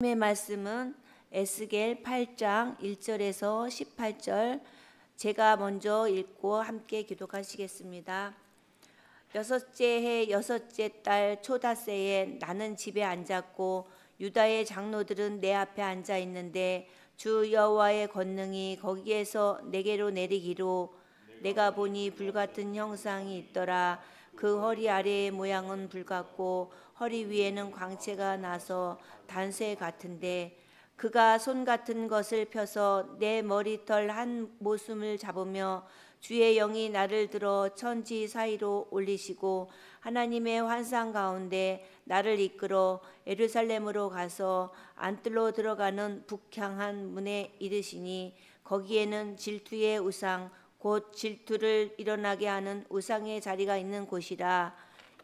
하나님의 말씀은 에스겔 8장 1절에서 18절, 제가 먼저 읽고 함께 기독하시겠습니다. 여섯째 해 여섯째 달 초닷새에 나는 집에 앉았고 유다의 장로들은 내 앞에 앉아 있는데 주 여호와의 권능이 거기에서 내게로 내리기로 내가 보니 불같은 형상이 있더라. 그 허리 아래의 모양은 불같고 허리 위에는 광채가 나서 단쇠 같은데 그가 손 같은 것을 펴서 내 머리털 한 모숨을 잡으며 주의 영이 나를 들어 천지 사이로 올리시고 하나님의 환상 가운데 나를 이끌어 예루살렘으로 가서 안뜰로 들어가는 북향한 문에 이르시니 거기에는 질투의 우상 곧 질투를 일어나게 하는 우상의 자리가 있는 곳이라.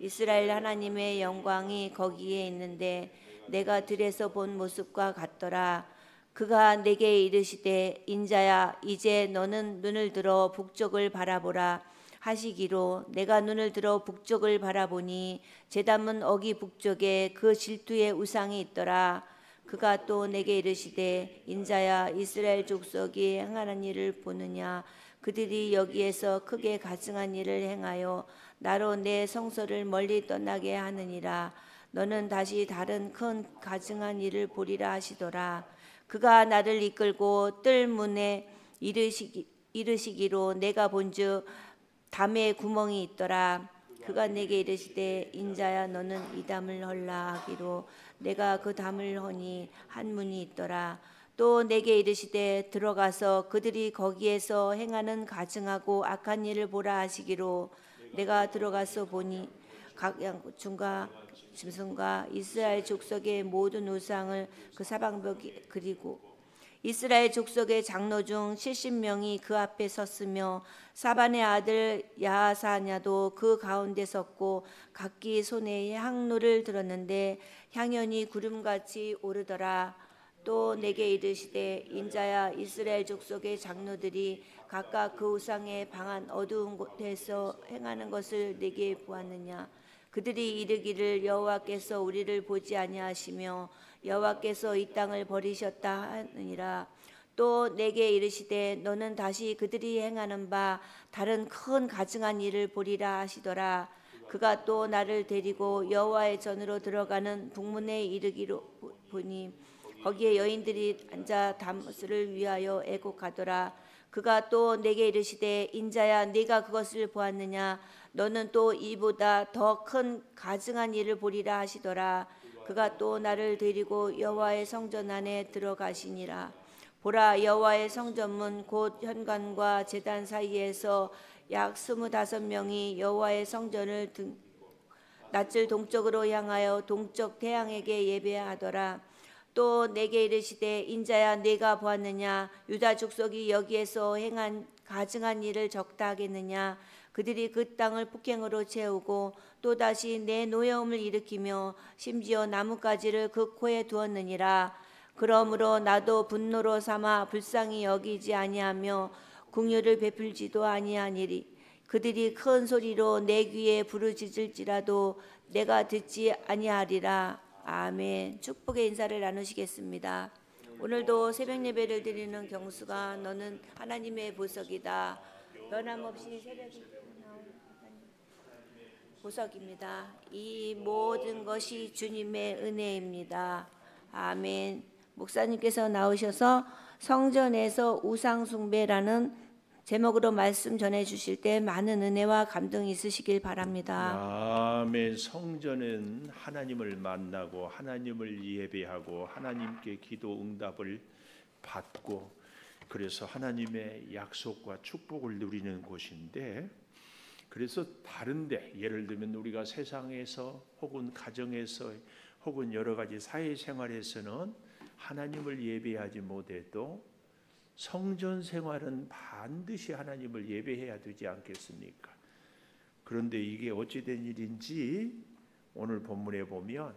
이스라엘 하나님의 영광이 거기에 있는데 내가 들에서 본 모습과 같더라. 그가 내게 이르시되 인자야 이제 너는 눈을 들어 북쪽을 바라보라 하시기로 내가 눈을 들어 북쪽을 바라보니 제단문 어기 북쪽에 그 질투의 우상이 있더라. 그가 또 내게 이르시되 인자야 이스라엘 족속이 행하는 일을 보느냐. 그들이 여기에서 크게 가증한 일을 행하여 나로 내 성소를 멀리 떠나게 하느니라. 너는 다시 다른 큰 가증한 일을 보리라 하시더라. 그가 나를 이끌고 뜰 문에 이르시기로 내가 본즉 담에 구멍이 있더라. 그가 내게 이르시되 인자야 너는 이 담을 헐라 하기로 내가 그 담을 허니 한 문이 있더라. 또 내게 이르시되 들어가서 그들이 거기에서 행하는 가증하고 악한 일을 보라 하시기로 내가 들어가서 보니 각 양고충과 짐승과 이스라엘 족속의 모든 우상을 그 사방벽에 그리고 이스라엘 족속의 장로 중 70명이 그 앞에 섰으며 사반의 아들 야하사냐도 그 가운데 섰고 각기 손에 향로를 들었는데 향연이 구름같이 오르더라. 또 내게 이르시되 인자야 이스라엘 족속의 장로들이 각각 그 우상의 방한 어두운 곳에서 행하는 것을 내게 보았느냐. 그들이 이르기를 여호와께서 우리를 보지 아니하시며 여호와께서 이 땅을 버리셨다 하느니라. 또 내게 이르시되 너는 다시 그들이 행하는 바 다른 큰 가증한 일을 보리라 하시더라. 그가 또 나를 데리고 여호와의 전으로 들어가는 북문에 이르기로 보니 거기에 여인들이 앉아 담스를 위하여 애곡하더라. 그가 또 내게 이르시되 인자야 네가 그것을 보았느냐. 너는 또 이보다 더 큰 가증한 일을 보리라 하시더라. 그가 또 나를 데리고 여호와의 성전 안에 들어가시니라. 보라 여호와의 성전문 곧 현관과 제단 사이에서 약 25명이 여호와의 성전을 낯을 동쪽으로 향하여 동쪽 태양에게 예배하더라. 또 내게 이르시되 인자야 네가 보았느냐. 유다 족속이 여기에서 행한 가증한 일을 적다 하겠느냐. 그들이 그 땅을 폭행으로 채우고 또다시 내 노여움을 일으키며 심지어 나뭇가지를 그 코에 두었느니라. 그러므로 나도 분노로 삼아 불쌍히 여기지 아니하며 긍휼을 베풀지도 아니하니리. 그들이 큰 소리로 내 귀에 부르짖을지라도 내가 듣지 아니하리라. 아멘. 축복의 인사를 나누시겠습니다. 오늘도 새벽 예배를 드리는 경수가 너는 하나님의 보석이다. 변함없이 새벽에 나온 보석입니다. 이 모든 것이 주님의 은혜입니다. 아멘. 목사님께서 나오셔서 성전에서 우상 숭배라는 제목으로 말씀 전해 주실 때 많은 은혜와 감동이 있으시길 바랍니다. 아멘. 성전은 하나님을 만나고 하나님을 예배하고 하나님께 기도 응답을 받고 그래서 하나님의 약속과 축복을 누리는 곳인데, 그래서 다른데 예를 들면 우리가 세상에서 혹은 가정에서 혹은 여러 가지 사회생활에서는 하나님을 예배하지 못해도 성전 생활은 반드시 하나님을 예배해야 되지 않겠습니까? 그런데 이게 어찌된 일인지 오늘 본문에 보면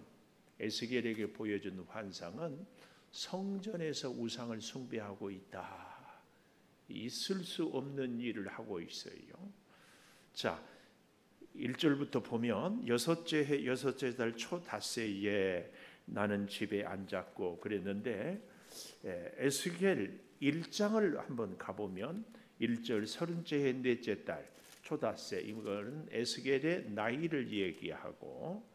에스겔에게 보여준 환상은 성전에서 우상을 숭배하고 있다. 있을 수 없는 일을 하고 있어요. 자, 1절부터 보면 여섯째 해 여섯째 달 초닷새에 나는 집에 앉았고 그랬는데 에스겔 1장을 한번 가보면 1절 30째 넷째 달 초닷새, 이거는 에스겔의 나이를 얘기하고,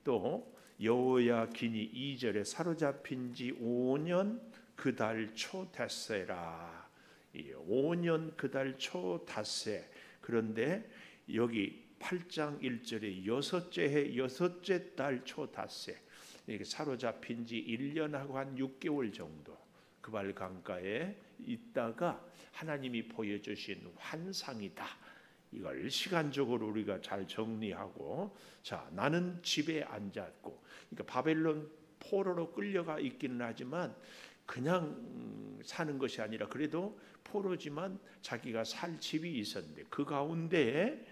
또 여호야긴이 2절에 사로잡힌 지 5년 그 달 초닷새라. 5년 그 달 초닷새. 그런데 여기 8장 1절에 여섯째 해 여섯째 달 초닷새, 이게 사로잡힌 지 1년하고 한 6개월 정도 그발 강가에 있다가 하나님이 보여주신 환상이다. 이걸 시간적으로 우리가 잘 정리하고, 자, 나는 집에 앉았고, 그러니까 바벨론 포로로 끌려가 있기는 하지만 그냥 사는 것이 아니라 그래도 포로지만 자기가 살 집이 있었는데 그 가운데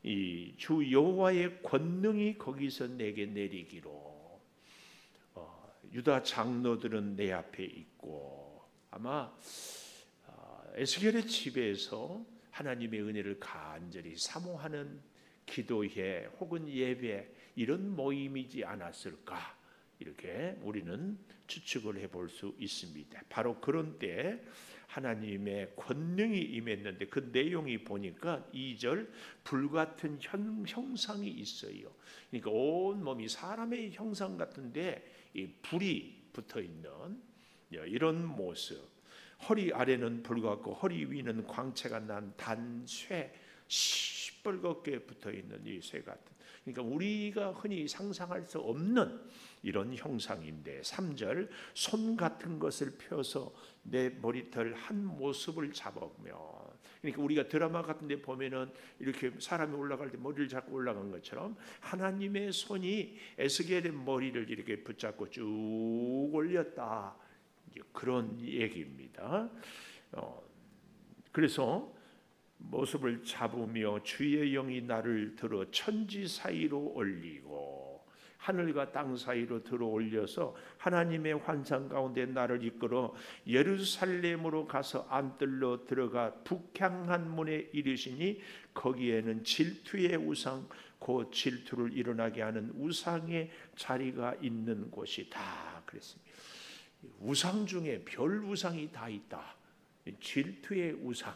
이 주 여호와의 권능이 거기서 내게 내리기로, 유다 장로들은 내 앞에 있고, 아마 에스겔의 집에서 하나님의 은혜를 간절히 사모하는 기도회 혹은 예배, 이런 모임이지 않았을까, 이렇게 우리는 추측을 해볼 수 있습니다. 바로 그런 때 하나님의 권능이 임했는데 그 내용이 보니까 2절 불같은 형상이 있어요. 그러니까 온 몸이 사람의 형상 같은데 이 불이 붙어 있는 이런 모습. 허리 아래는 불같고 허리 위는 광채가 난 단쇠, 시뻘겋게 붙어 있는 이 쇠 같은, 그러니까 우리가 흔히 상상할 수 없는 이런 형상인데, 3절 손 같은 것을 펴서 내 머리털 한 모습을 잡으며, 그러니까 우리가 드라마 같은 데 보면은 이렇게 사람이 올라갈 때 머리를 잡고 올라간 것처럼 하나님의 손이 에스겔의 머리를 이렇게 붙잡고 쭉 올렸다, 그런 얘기입니다. 그래서 모습을 잡으며 주의 영이 나를 들어 천지 사이로 올리고 하늘과 땅 사이로 들어 올려서 하나님의 환상 가운데 나를 이끌어 예루살렘으로 가서 안뜰로 들어가 북향한 문에 이르시니 거기에는 질투의 우상, 곧 질투를 일어나게 하는 우상의 자리가 있는 곳이다, 그랬습니다. 우상 중에 별 우상이 다 있다. 질투의 우상.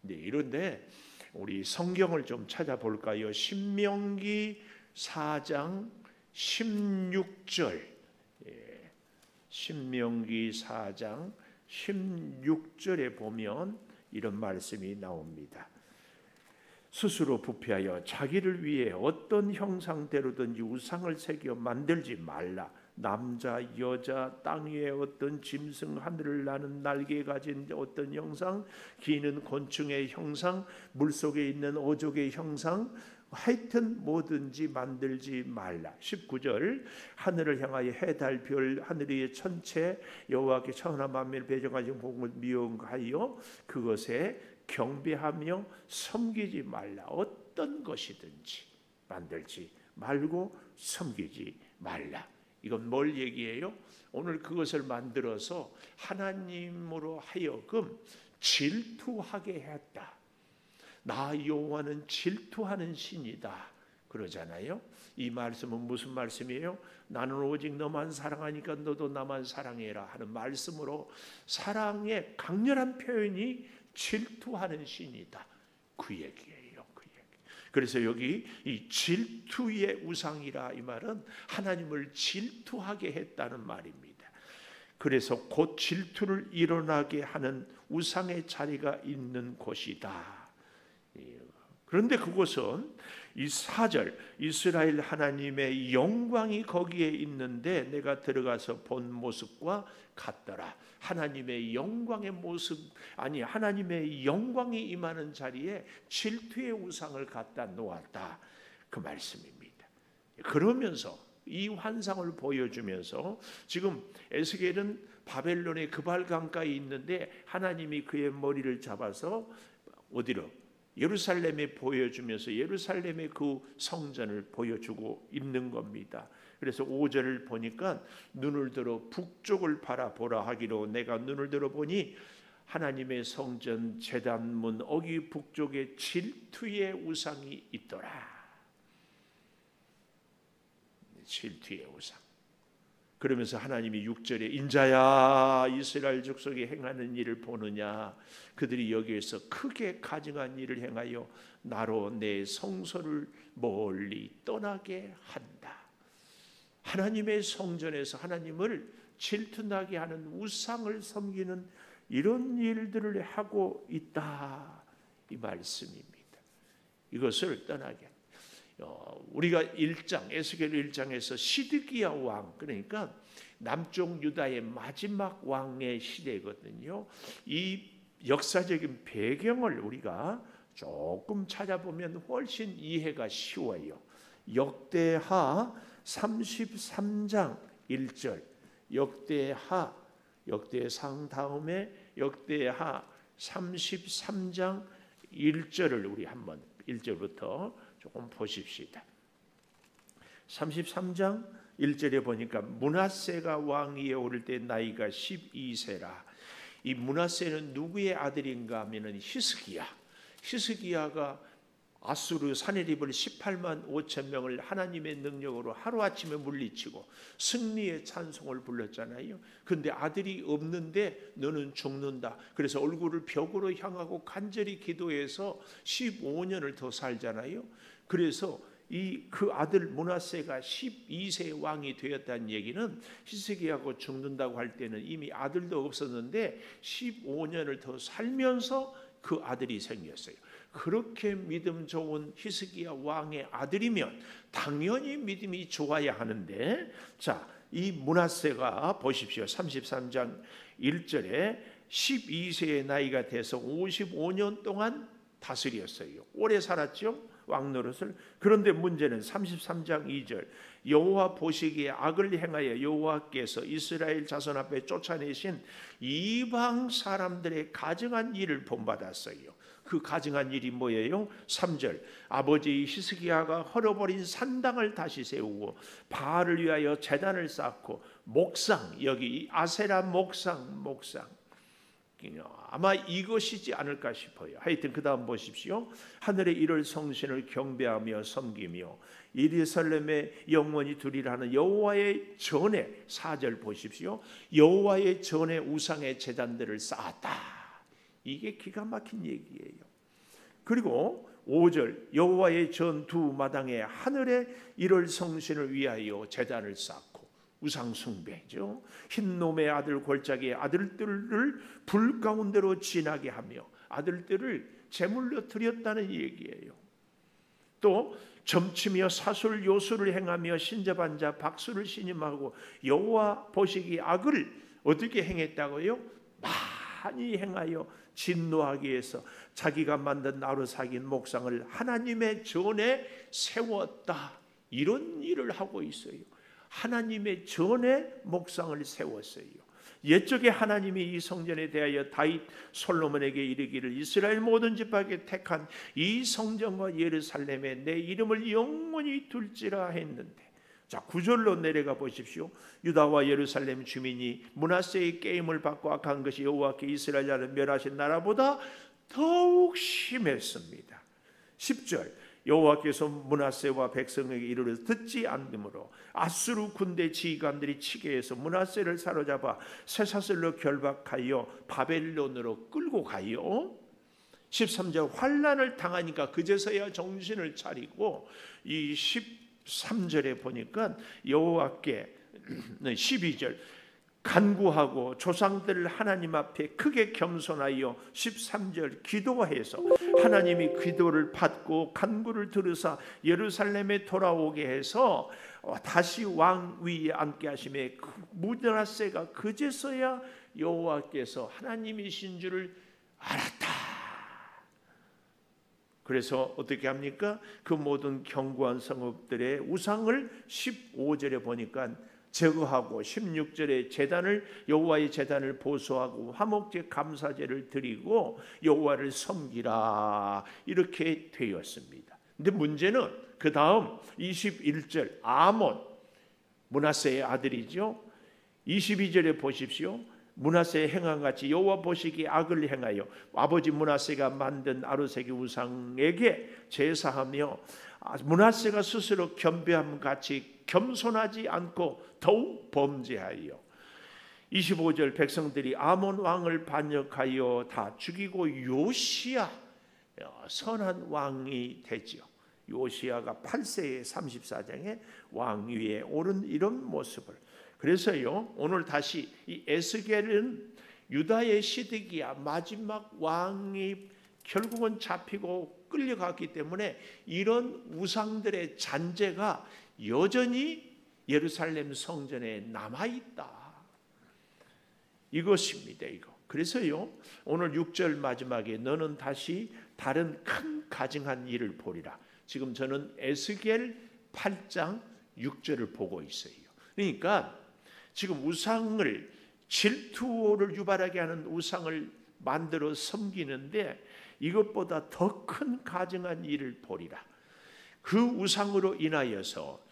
네, 이런데 우리 성경을 좀 찾아볼까요? 신명기 4장 16절. 신명기 4장 16절에 보면 이런 말씀이 나옵니다. 스스로 부패하여 자기를 위해 어떤 형상대로든지 우상을 새겨 만들지 말라. 남자, 여자, 땅 위에 어떤 짐승, 하늘을 나는 날개 가진 어떤 형상, 기는 곤충의 형상, 물속에 있는 어족의 형상, 하여튼 뭐든지 만들지 말라. 19절 하늘을 향하여 해, 달, 별, 하늘 위의 천체, 여호와께 천하 만민을 배정하신 공을 미용하여 그것에 경배하며 섬기지 말라. 어떤 것이든지 만들지 말고 섬기지 말라. 이건 뭘 얘기해요? 오늘 그것을 만들어서 하나님으로 하여금 질투하게 했다. 나 여호와는 질투하는 신이다, 그러잖아요. 이 말씀은 무슨 말씀이에요? 나는 오직 너만 사랑하니까 너도 나만 사랑해라 하는 말씀으로 사랑의 강렬한 표현이 질투하는 신이다, 그 얘기예요. 그래서 여기 이 질투의 우상이라, 이 말은 하나님을 질투하게 했다는 말입니다. 그래서 곧 질투를 일어나게 하는 우상의 자리가 있는 곳이다. 그런데 그곳은 이 4절 이스라엘 하나님의 영광이 거기에 있는데 내가 들어가서 본 모습과 같더라. 하나님의 영광의 모습, 아니 하나님의 영광이 임하는 자리에 질투의 우상을 갖다 놓았다, 그 말씀입니다. 그러면서 이 환상을 보여주면서 지금 에스겔은 바벨론의 그발 강가에 있는데 하나님이 그의 머리를 잡아서 어디로? 예루살렘에 보여주면서 예루살렘의 그 성전을 보여주고 있는 겁니다. 그래서 5절을 보니까 눈을 들어 북쪽을 바라보라 하기로 내가 눈을 들어 보니 하나님의 성전 제단문 어기 북쪽에 질투의 우상이 있더라. 질투의 우상. 그러면서 하나님이 6절에 인자야 이스라엘 족속이 행하는 일을 보느냐, 그들이 여기에서 크게 가증한 일을 행하여 나로 내 성소를 멀리 떠나게 한다. 하나님의 성전에서 하나님을 질투나게 하는 우상을 섬기는 이런 일들을 하고 있다, 이 말씀입니다. 이것을 떠나게. 우리가 에스겔 1장에서 시드기야 왕, 그러니까 남쪽 유다의 마지막 왕의 시대거든요. 이 역사적인 배경을 우리가 조금 찾아보면 훨씬 이해가 쉬워요. 역대하 33장 1절, 역대상 다음에 역대하 33장 1절을 우리 한번 1절부터 조금 보십시다. 33장 1절에 보니까 므낫세가 왕위에 오를 때 나이가 12세라. 이 므낫세는 누구의 아들인가 하면은 히스기야가 아수르 사내립을 18만 5천 명을 하나님의 능력으로 하루아침에 물리치고 승리의 찬송을 불렀잖아요. 근데 아들이 없는데 너는 죽는다. 그래서 얼굴을 벽으로 향하고 간절히 기도해서 15년을 더 살잖아요. 그래서 그 아들 므낫세가 12세 왕이 되었다는 얘기는 히스기야하고 죽는다고 할 때는 이미 아들도 없었는데 15년을 더 살면서 그 아들이 생겼어요. 그렇게 믿음 좋은 히스기야 왕의 아들이면 당연히 믿음이 좋아야 하는데, 자, 이 므낫세가 보십시오. 33장 1절에 12세의 나이가 돼서 55년 동안 다스렸어요. 오래 살았죠, 왕 노릇을. 그런데 문제는 33장 2절, 여호와 보시기에 악을 행하여 여호와께서 이스라엘 자손 앞에 쫓아내신 이방 사람들의 가증한 일을 본받았어요. 그 가증한 일이 뭐예요? 3절, 아버지 히스기야가 헐어버린 산당을 다시 세우고 바알을 위하여 제단을 쌓고 목상, 여기 아세라 목상 아마 이것이지 않을까 싶어요. 하여튼 그 다음 보십시오. 하늘의 일월 성신을 경배하며 섬기며 예루살렘에 영원히 두리라 하는 여호와의 전에, 4절 보십시오. 여호와의 전에 우상의 제단들을 쌓았다. 이게 기가 막힌 얘기예요. 그리고 5절, 여호와의 전 두 마당에 하늘의 일월 성신을 위하여 제단을 쌓고 우상 숭배죠. 흰놈의 아들 골짜기에 아들들을 불 가운데로 지나게 하며 아들들을 제물로 드렸다는 얘기예요. 또 점치며 사술 요술을 행하며 신접한 박수를 신임하고 여호와 보시기 악을 어떻게 행했다고요? 많이 행하여 진노하기 위해서 자기가 만든 나루사긴 목상을 하나님의 전에 세웠다. 이런 일을 하고 있어요. 하나님의 전에 목상을 세웠어요. 옛적에 하나님이 이 성전에 대하여 다윗 솔로몬에게 이르기를 이스라엘 모든 지파에게 택한 이 성전과 예루살렘에 내 이름을 영원히 둘지라 했는데, 자 9절로 내려가 보십시오. 유다와 예루살렘 주민이 므낫세의 게임을 받고 악한 것이 여호와께 이스라엘을 멸하신 나라보다 더욱 심했습니다. 10절, 여호와께서 므낫세와 백성에게 이르러 듣지 않으므로 아수르 군대 지휘관들이 치게 해서 므낫세를 사로잡아 쇠사슬로 결박하여 바벨론으로 끌고 가요. 13절, 환난을 당하니까 그제서야 정신을 차리고, 이 13절에 보니까 여호와께 12절 간구하고 조상들 하나님 앞에 크게 겸손하여 13절 기도해서 하나님이 기도를 받고 간구를 들으사 예루살렘에 돌아오게 해서 다시 왕 위에 앉게 하심에 므낫세가 그제서야 여호와께서 하나님이신 줄을 알았다. 그래서 어떻게 합니까? 그 모든 견고한 성읍들의 우상을 15절에 보니까 제거하고 16절에 제단을 여호와의 제단을 보수하고 화목제 감사제를 드리고 여호와를 섬기라, 이렇게 되었습니다. 근데 문제는 그 다음 21절 아몬, 므낫세의 아들이죠. 22절에 보십시오. 므낫세의 행함같이 여호와 보시기에 악을 행하여 아버지 므낫세가 만든 아루새기 우상에게 제사하며 므낫세가 스스로 겸비함같이 겸손하지 않고 더욱 범죄하여 25절 백성들이 아몬 왕을 반역하여 다 죽이고 요시야 선한 왕이 되지요. 요시야가 8세의 34장에 왕위에 오른 이런 모습을. 그래서요 오늘 다시 이 에스겔은 유다의 시드기야 마지막 왕이 결국은 잡히고 끌려갔기 때문에 이런 우상들의 잔재가 여전히 예루살렘 성전에 남아있다. 이것입니다. 이거. 그래서요 오늘 6절 마지막에 너는 다시 다른 큰 가증한 일을 보리라. 지금 저는 에스겔 8장 6절을 보고 있어요. 그러니까 지금 우상을 질투를 유발하게 하는 우상을 만들어 섬기는데 이것보다 더 큰 가증한 일을 보리라. 그 우상으로 인하여서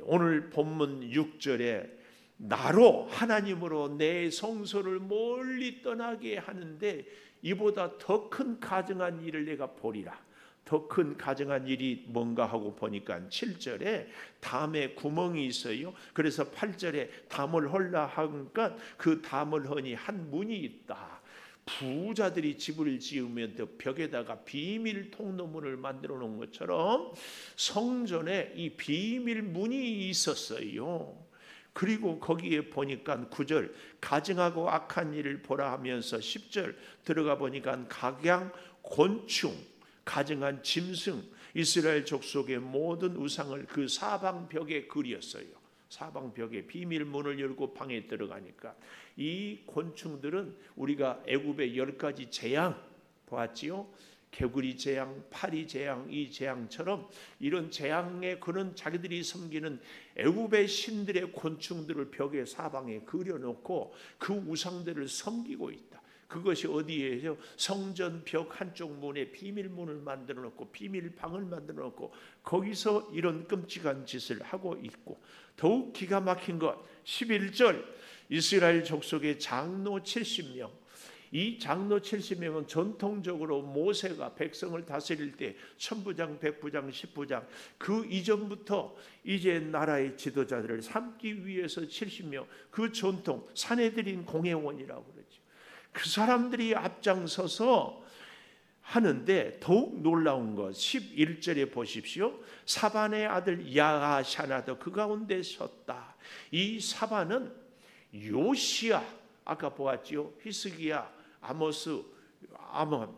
오늘 본문 6절에 나로 하나님으로 내 성소를 멀리 떠나게 하는데 이보다 더 큰 가증한 일을 내가 보리라. 더 큰 가증한 일이 뭔가 하고 보니까 7절에 담에 구멍이 있어요. 그래서 8절에 담을 헐라 하니까 그 담을 허니 한 문이 있다. 부자들이 집을 지으면 그 벽에다가 비밀 통로문을 만들어 놓은 것처럼 성전에 이 비밀 문이 있었어요. 그리고 거기에 보니까 9절 가증하고 악한 일을 보라 하면서 10절 들어가 보니까 각양 곤충 가증한 짐승 이스라엘 족속의 모든 우상을 그 사방벽에 그렸어요. 사방벽에 비밀문을 열고 방에 들어가니까 이 곤충들은 우리가 애굽의 10가지 재앙 보았지요. 개구리 재앙, 파리 재앙, 이 재앙처럼 이런 재앙에 그런 자기들이 섬기는 애굽의 신들의 곤충들을 벽에 사방에 그려놓고 그 우상들을 섬기고 있다. 그것이 어디에요? 성전 벽 한쪽 문에 비밀문을 만들어 놓고 비밀방을 만들어 놓고 거기서 이런 끔찍한 짓을 하고 있고 더욱 기가 막힌 것 11절 이스라엘 족속의 장로 70명 이 장로 70명은 전통적으로 모세가 백성을 다스릴 때 천부장, 백부장, 십부장 그 이전부터 이제 나라의 지도자들을 삼기 위해서 70명 그 전통 사내들인 공회원이라고 그러죠. 그 사람들이 앞장서서 하는데 더욱 놀라운 것 11절에 보십시오. 사반의 아들 야하샤나도 그 가운데 섰다. 이 사반은 요시야 아까 보았지요. 히스기야, 아모스, 아몬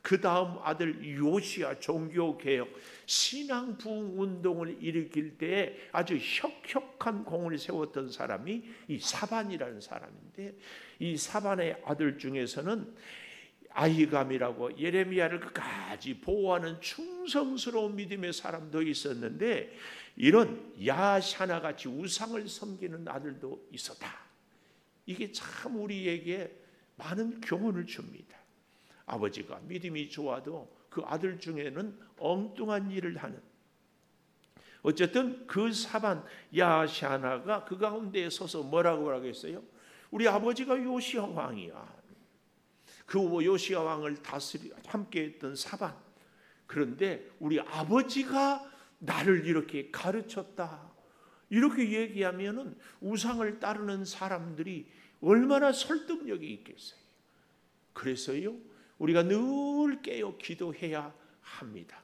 그 다음 아들 요시야 종교개혁 신앙 부흥 운동을 일으킬 때에 아주 혁혁한 공을 세웠던 사람이 이 사반이라는 사람인데 이 사반의 아들 중에서는 아히감이라고 예레미야를 끝까지 보호하는 충성스러운 믿음의 사람도 있었는데 이런 야샤나 같이 우상을 섬기는 아들도 있었다. 이게 참 우리에게 많은 교훈을 줍니다. 아버지가 믿음이 좋아도 그 아들 중에는 엉뚱한 일을 하는 어쨌든 그 사반 야샤나가 그 가운데에 서서 뭐라고 하겠어요? 우리 아버지가 요시야 왕이야. 그 요시야 왕을 함께했던 사반. 그런데 우리 아버지가 나를 이렇게 가르쳤다. 이렇게 얘기하면은 우상을 따르는 사람들이 얼마나 설득력이 있겠어요. 그래서요 우리가 늘 깨어 기도해야 합니다.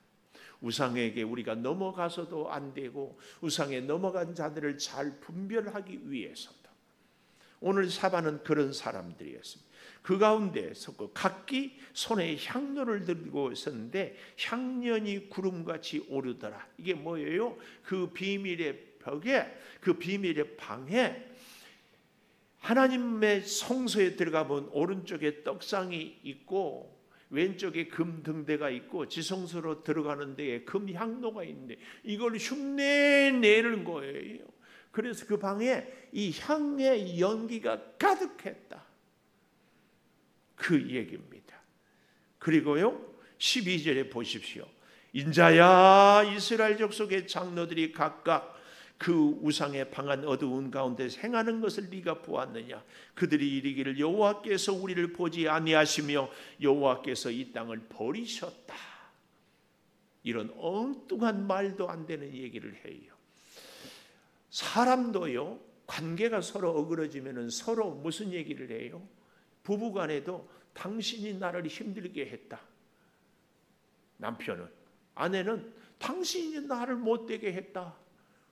우상에게 우리가 넘어가서도 안 되고 우상에 넘어간 자들을 잘 분별하기 위해서도. 오늘 사반은 그런 사람들이었습니다. 그 가운데 섰고 각기 손에 향로를 들고 있었는데 향년이 구름같이 오르더라. 이게 뭐예요? 그 비밀의 벽에 그 비밀의 방에 하나님의 성소에 들어가 보면 오른쪽에 떡상이 있고 왼쪽에 금 등대가 있고 지성소로 들어가는 데에 금 향로가 있는데 이걸 흉내내는 거예요. 그래서 그 방에 이 향의 연기가 가득했다. 그 얘기입니다. 그리고요 12절에 보십시오. 인자야 이스라엘 족속의 장로들이 각각 그 우상의 방한 어두운 가운데 행하는 것을 네가 보았느냐. 그들이 이르기를 여호와께서 우리를 보지 아니하시며 여호와께서 이 땅을 버리셨다. 이런 엉뚱한 말도 안 되는 얘기를 해요. 사람도요, 관계가 서로 어그러지면 서로 무슨 얘기를 해요? 부부간에도 당신이 나를 힘들게 했다. 남편은, 아내는 당신이 나를 못되게 했다.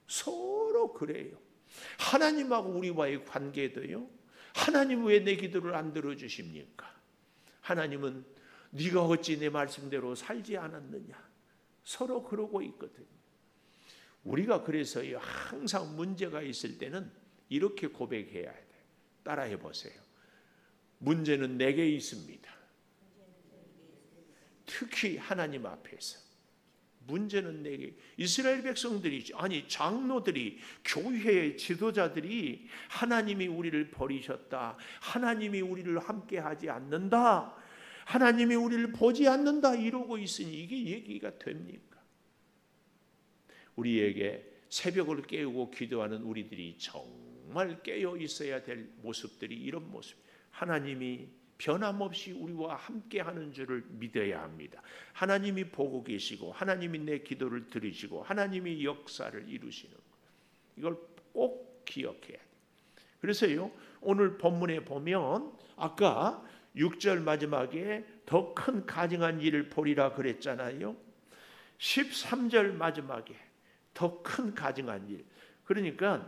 서로 그래요. 하나님하고 우리와의 관계도요, 하나님 왜 내 기도를 안 들어주십니까? 하나님은 네가 어찌 내 말씀대로 살지 않았느냐. 서로 그러고 있거든요. 우리가 그래서요, 항상 문제가 있을 때는 이렇게 고백해야 돼요. 따라해 보세요. 문제는 내게 있습니다. 특히 하나님 앞에서 문제는 내게. 이스라엘 백성들이, 아니 장로들이, 교회의 지도자들이 하나님이 우리를 버리셨다, 하나님이 우리를 함께하지 않는다, 하나님이 우리를 보지 않는다 이러고 있으니 이게 얘기가 됩니까? 우리에게 새벽을 깨우고 기도하는 우리들이 정말 깨어 있어야 될 모습들이 이런 모습. 하나님이 변함없이 우리와 함께하는 줄을 믿어야 합니다. 하나님이 보고 계시고 하나님이 내 기도를 들으시고 하나님이 역사를 이루시는 것, 이걸 꼭 기억해야 돼요. 그래서요, 오늘 본문에 보면 아까 6절 마지막에 더 큰 가증한 일을 보리라 그랬잖아요. 13절 마지막에 더 큰 가증한 일. 그러니까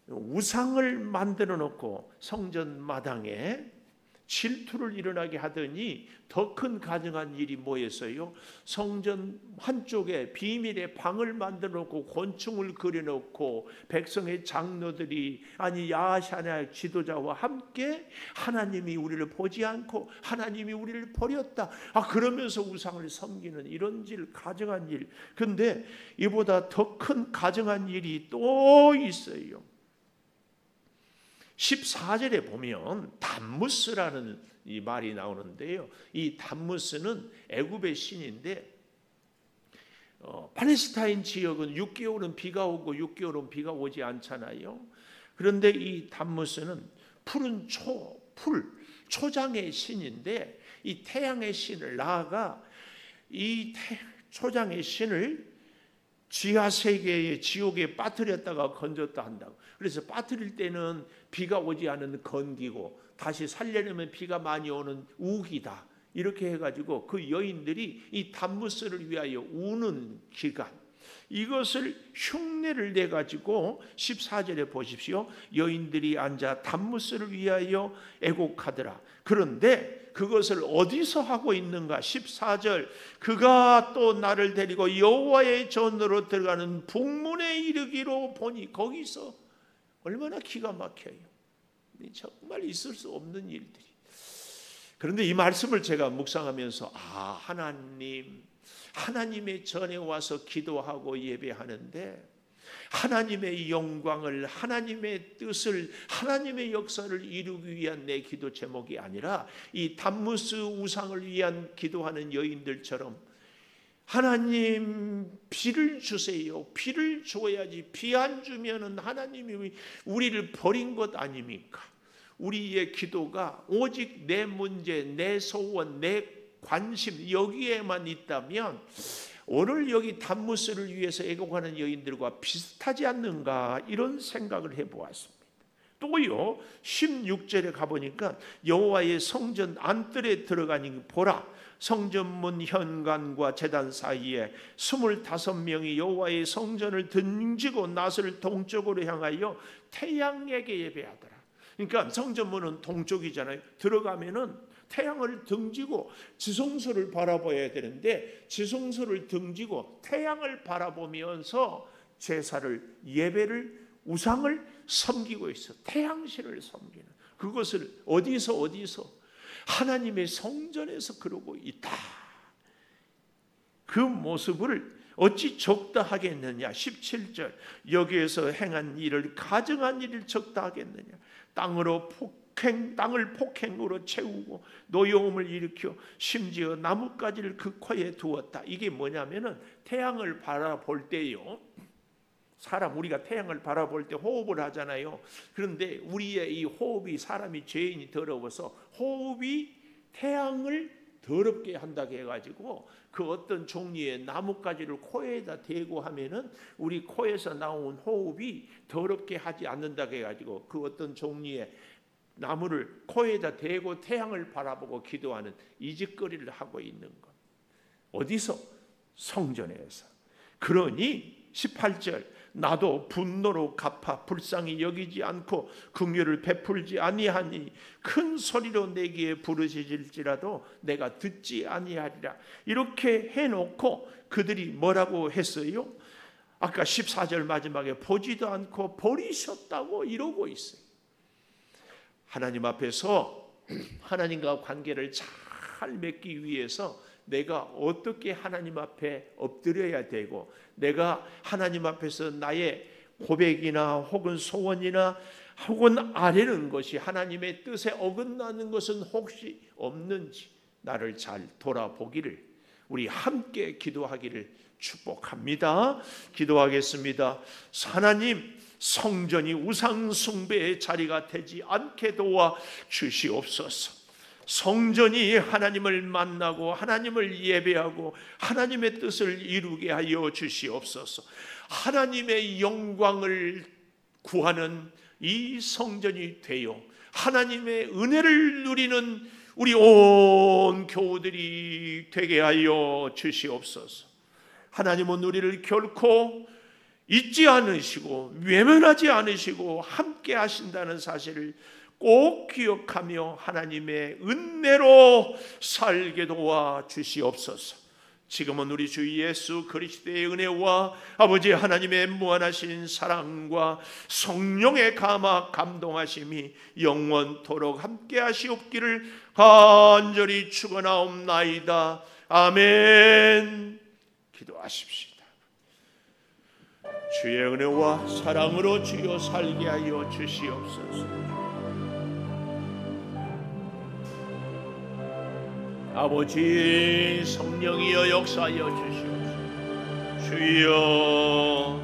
우상을 만들어 놓고 성전 마당에 질투를 일어나게 하더니 더 큰 가증한 일이 뭐였어요? 성전 한쪽에 비밀의 방을 만들어 놓고 곤충을 그려 놓고 백성의 장로들이, 아니 야샤냐 지도자와 함께 하나님이 우리를 보지 않고 하나님이 우리를 버렸다, 그러면서 우상을 섬기는 이런 질, 가증한 일. 근데 이보다 더 큰 가증한 일이 또 있어요. 14절에 보면 담무스라는 이 말이 나오는데요. 이 담무스는 애굽의 신인데, 팔레스타인 지역은 6개월은 비가 오고 6개월은 비가 오지 않잖아요. 그런데 이 담무스는 푸른 초장의 신인데, 이 태양의 신을 나아가 이 초장의 신을 지하 세계의 지옥에 빠뜨렸다가 건졌다 한다고. 그래서 빠뜨릴 때는 비가 오지 않은 건기고 다시 살려내면 비가 많이 오는 우기다, 이렇게 해가지고 그 여인들이 이 담무스를 위하여 우는 기간, 이것을 흉내를 내가지고 14절에 보십시오. 여인들이 앉아 담무스를 위하여 애곡하더라. 그런데 그것을 어디서 하고 있는가? 14절, 그가 또 나를 데리고 여호와의 전으로 들어가는 북문에 이르기로 보니, 거기서 얼마나 기가 막혀요. 정말 있을 수 없는 일들이. 그런데 이 말씀을 제가 묵상하면서 하나님의 전에 와서 기도하고 예배하는데 하나님의 영광을, 하나님의 뜻을, 하나님의 역사를 이루기 위한 내 기도 제목이 아니라 이 담무스 우상을 위한 기도하는 여인들처럼 하나님 비를 주세요, 비를 줘야지, 비 안 주면은 하나님이 우리를 버린 것 아닙니까? 우리의 기도가 오직 내 문제, 내 소원, 내 관심 여기에만 있다면 오늘 여기 담무스를 위해서 애곡하는 여인들과 비슷하지 않는가, 이런 생각을 해보았습니다. 또요 16절에 가보니까 여호와의 성전 안뜰에 들어가니 보라, 성전문 현관과 제단 사이에 25명이 여호와의 성전을 등지고 낫을 동쪽으로 향하여 태양에게 예배하더라. 그러니까 성전문은 동쪽이잖아요. 들어가면은 태양을 등지고 지성소를 바라봐야 되는데, 지성소를 등지고 태양을 바라보면서 제사를, 예배를, 우상을 섬기고 있어. 태양신을 섬기는 그것을 어디서 하나님의 성전에서 그러고 있다. 그 모습을 어찌 적다 하겠느냐. 17절, 여기에서 행한 일을, 가증한 일을 적다 하겠느냐. 땅을 폭행으로 채우고 노여움을 일으켜 심지어 나뭇가지를 그 코에 두었다. 이게 뭐냐면은 태양을 바라볼 때요, 우리가 태양을 바라볼 때 호흡을 하잖아요. 그런데 우리의 이 호흡이, 사람이 죄인이 더러워서 호흡이 태양을 더럽게 한다고 해가지고 그 어떤 종류의 나뭇가지를 코에다 대고 하면은 우리 코에서 나온 호흡이 더럽게 하지 않는다고 해가지고 그 어떤 종류의 나무를 코에다 대고 태양을 바라보고 기도하는 이 짓거리를 하고 있는 것. 어디서? 성전에서. 그러니 18절 나도 분노로 갚아 불쌍히 여기지 않고 긍휼을 베풀지 아니하니 큰 소리로 내게 부르짖을지라도 내가 듣지 아니하리라. 이렇게 해놓고 그들이 뭐라고 했어요? 아까 14절 마지막에 보지도 않고 버리셨다고 이러고 있어요. 하나님 앞에서 하나님과 관계를 잘 맺기 위해서 내가 어떻게 하나님 앞에 엎드려야 되고 내가 하나님 앞에서 나의 고백이나 혹은 소원이나 혹은 아뢰는 것이 하나님의 뜻에 어긋나는 것은 혹시 없는지 나를 잘 돌아보기를 우리 함께 기도하기를 축복합니다. 기도하겠습니다. 하나님, 성전이 우상 숭배의 자리가 되지 않게 도와 주시옵소서. 성전이 하나님을 만나고 하나님을 예배하고 하나님의 뜻을 이루게 하여 주시옵소서. 하나님의 영광을 구하는 이 성전이 되어 하나님의 은혜를 누리는 우리 온 교우들이 되게 하여 주시옵소서. 하나님은 우리를 결코 잊지 않으시고 외면하지 않으시고 함께 하신다는 사실을 꼭 기억하며 하나님의 은혜로 살게 도와 주시옵소서. 지금은 우리 주 예수 그리스도의 은혜와 아버지 하나님의 무한하신 사랑과 성령의 감화 감동하심이 영원토록 함께 하시옵기를 간절히 축원하옵나이다. 아멘. 기도하십시다. 주의 은혜와 사랑으로 주여 살게 하여 주시옵소서. 아버지 성령이여 역사하여 주시옵소서. 주여